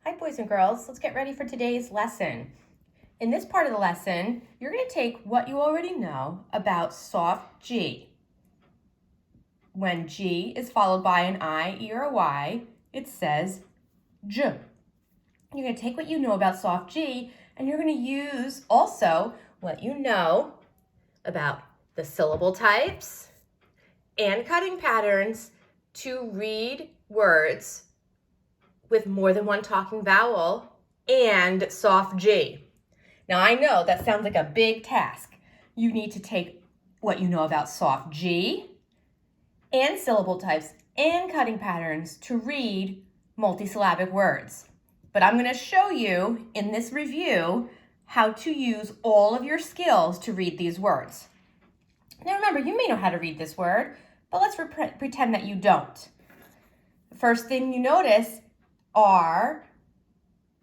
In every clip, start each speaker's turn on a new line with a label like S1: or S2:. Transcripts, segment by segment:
S1: Hi boys and girls, let's get ready for today's lesson. In this part of the lesson, you're going to take what you already know about soft G. When G is followed by an I, E, or a Y, it says J. You're going to take what you know about soft G and you're going to use also what you know about the syllable types and cutting patterns to read words with more than one talking vowel and soft G. Now I know that sounds like a big task. You need to take what you know about soft G and syllable types and cutting patterns to read multisyllabic words. But I'm going to show you in this review how to use all of your skills to read these words. Now remember, you may know how to read this word, but let's pretend that you don't. The first thing you notice are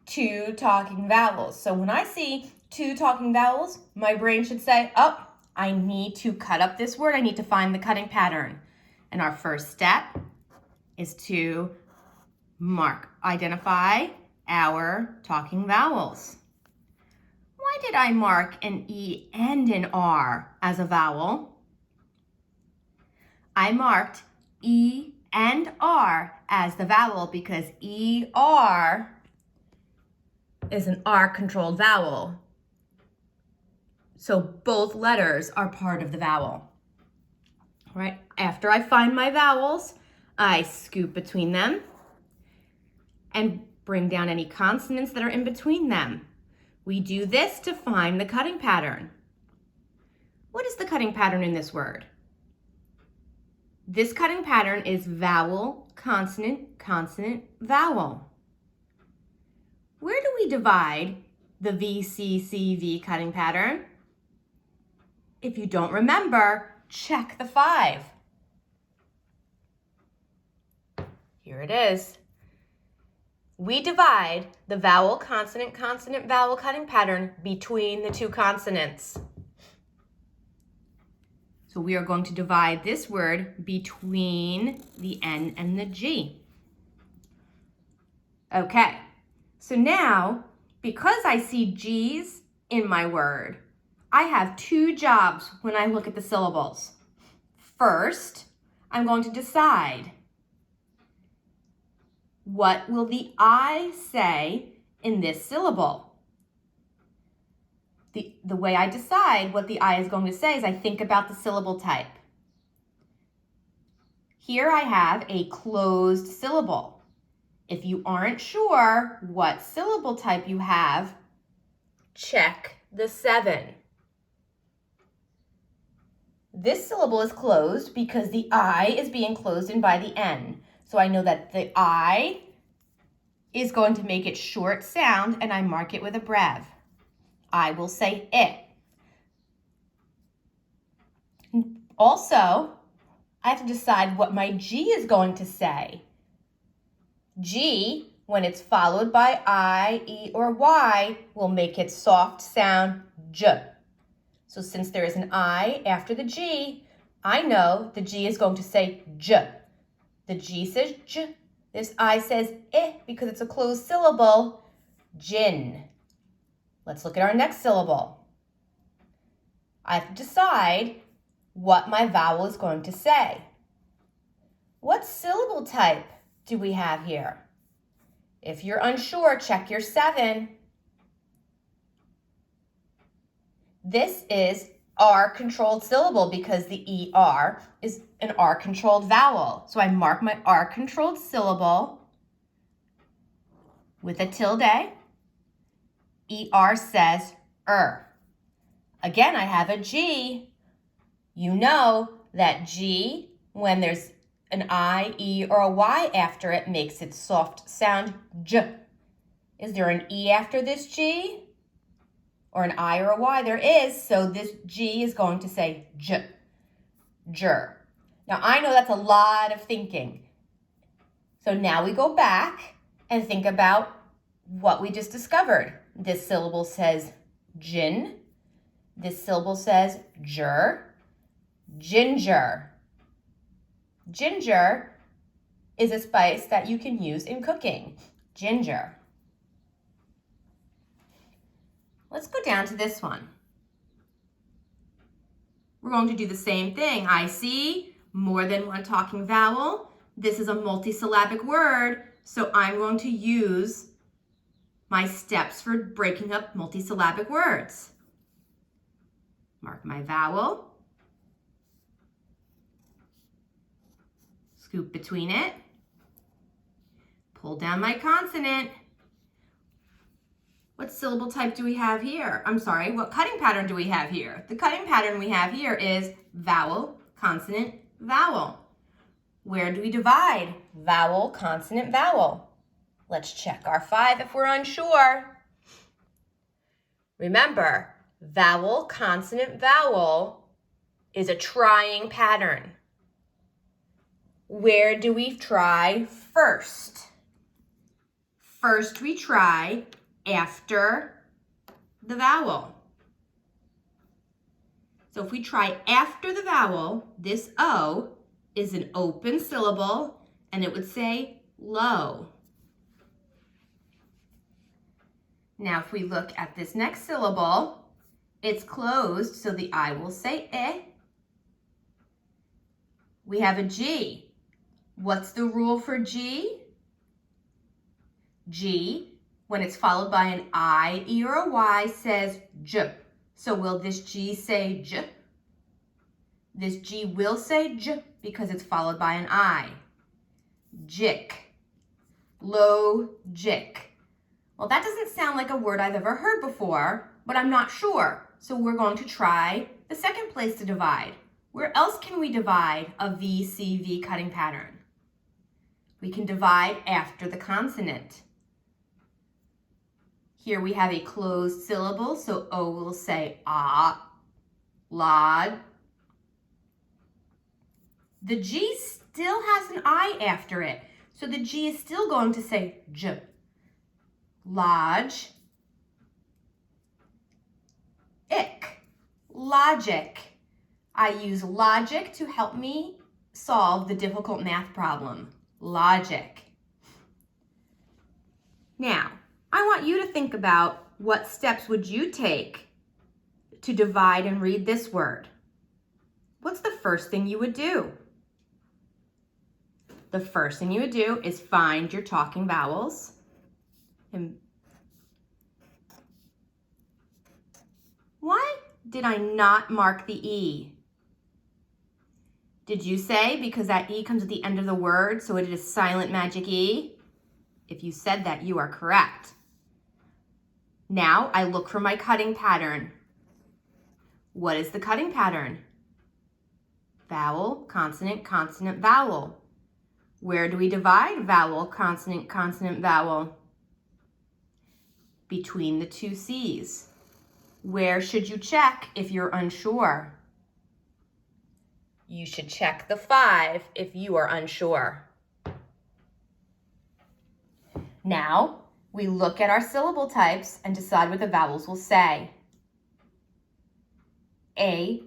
S1: two talking vowels. So when I see two talking vowels, my brain should say, oh, I need to cut up this word. I need to find the cutting pattern. And our first step is to identify our talking vowels. Why did I mark an E and an R as a vowel? I marked E and R as the vowel because ER is an R-controlled vowel. So both letters are part of the vowel. All right, after I find my vowels, I scoop between them and bring down any consonants that are in between them. We do this to find the cutting pattern. What is the cutting pattern in this word? This cutting pattern is vowel, consonant, consonant, vowel. Where do we divide the VCCV cutting pattern? If you don't remember, check the 5. Here it is. We divide the vowel, consonant, consonant, vowel cutting pattern between the two consonants. So we are going to divide this word between the N and the G. Okay, so now, because I see G's in my word, I have two jobs when I look at the syllables. First, I'm going to decide, what will the I say in this syllable? The way I decide what the I is going to say is I think about the syllable type. Here I have a closed syllable. If you aren't sure what syllable type you have, check the 7. This syllable is closed because the I is being closed in by the N. So I know that the I is going to make it short sound and I mark it with a brev. I will say it. Also, I have to decide what my G is going to say. G, when it's followed by I, E, or Y, will make it soft sound J. So since there is an I after the G, I know the G is going to say J. The G says J. This I says I because it's a closed syllable, gin. Let's look at our next syllable. I have to decide what my vowel is going to say. What syllable type do we have here? If you're unsure, check your 7. This is R-controlled syllable because the ER is an R-controlled vowel. So I mark my R-controlled syllable with a tilde. ER says Again, I have a G. You know that G, when there's an I, E, or a Y after it, makes it soft sound J. Is there an E after this G? Or an I or a Y? There is, so this G is going to say J. Jur. Now, I know that's a lot of thinking. So now we go back and think about what we just discovered. This syllable says gin. This syllable says jur. Ginger. Ginger is a spice that you can use in cooking. Ginger. Let's go down to this one. We're going to do the same thing. I see more than one talking vowel. This is a multisyllabic word, so I'm going to use my steps for breaking up multisyllabic words. Mark my vowel. Scoop between it. Pull down my consonant. What syllable type do we have here? I'm sorry, what cutting pattern do we have here? The cutting pattern we have here is vowel, consonant, vowel. Where do we divide? Vowel, consonant, vowel. Let's check our 5 if we're unsure. Remember, vowel, consonant, vowel is a trying pattern. Where do we try first? First we try after the vowel. So if we try after the vowel, this O is an open syllable and it would say low. Now if we look at this next syllable, it's closed, so the I will say eh. We have a G. What's the rule for G? G, when it's followed by an I, E, or a Y, says J. So will this G say J? This G will say J because it's followed by an I. Jick. Logic. Well, that doesn't sound like a word I've ever heard before, but I'm not sure. So we're going to try the second place to divide. Where else can we divide a VCV cutting pattern? We can divide after the consonant. Here we have a closed syllable, so O will say ah, lod. The G still has an I after it, so the G is still going to say J. Lodge. Ick. Logic. I use logic to help me solve the difficult math problem. Logic. Now, I want you to think about what steps would you take to divide and read this word. What's the first thing you would do? The first thing you would do is find your talking vowels. And why did I not mark the E? Did you say because that E comes at the end of the word, so it is silent magic E? If you said that, you are correct. Now I look for my cutting pattern. What is the cutting pattern? Vowel, consonant, consonant, vowel. Where do we divide vowel, consonant, consonant, vowel? Between the two C's. Where should you check if you're unsure? You should check the 5 if you are unsure. Now, we look at our syllable types and decide what the vowels will say. A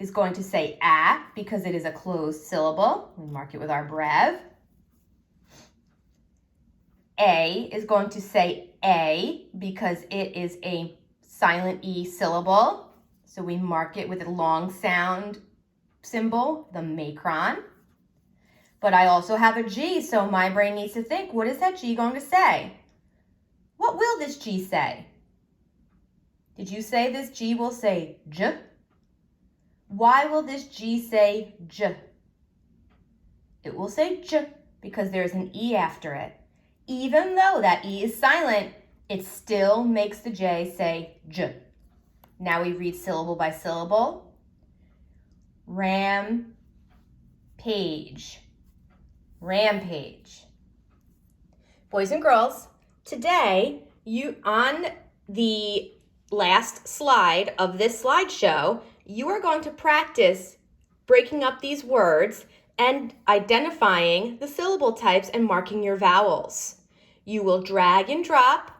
S1: is going to say a because it is a closed syllable. We mark it with our brev. A is going to say a because it is a silent E syllable. So we mark it with a long sound symbol, the macron. But I also have a G, so my brain needs to think, what is that G going to say? What will this G say? Did you say this G will say J? Why will this G say J? It will say J because there's an E after it. Even though that E is silent, it still makes the J say J. Now we read syllable by syllable. Rampage. Rampage. Boys and girls, today on the last slide of this slideshow, you are going to practice breaking up these words and identifying the syllable types and marking your vowels. You will drag and drop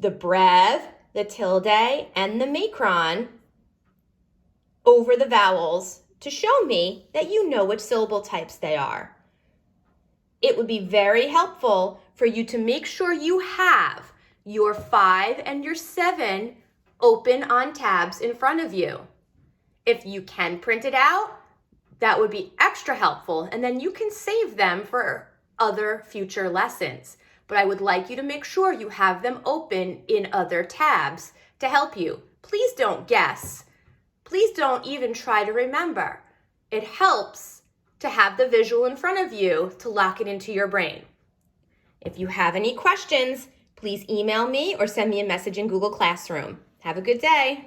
S1: the brev, the tilde, and the macron over the vowels to show me that you know which syllable types they are. It would be very helpful for you to make sure you have your 5 and your 7 open on tabs in front of you. If you can print it out, that would be extra helpful, and then you can save them for other future lessons. But I would like you to make sure you have them open in other tabs to help you. Please don't guess. Please don't even try to remember. It helps to have the visual in front of you to lock it into your brain. If you have any questions, please email me or send me a message in Google Classroom. Have a good day.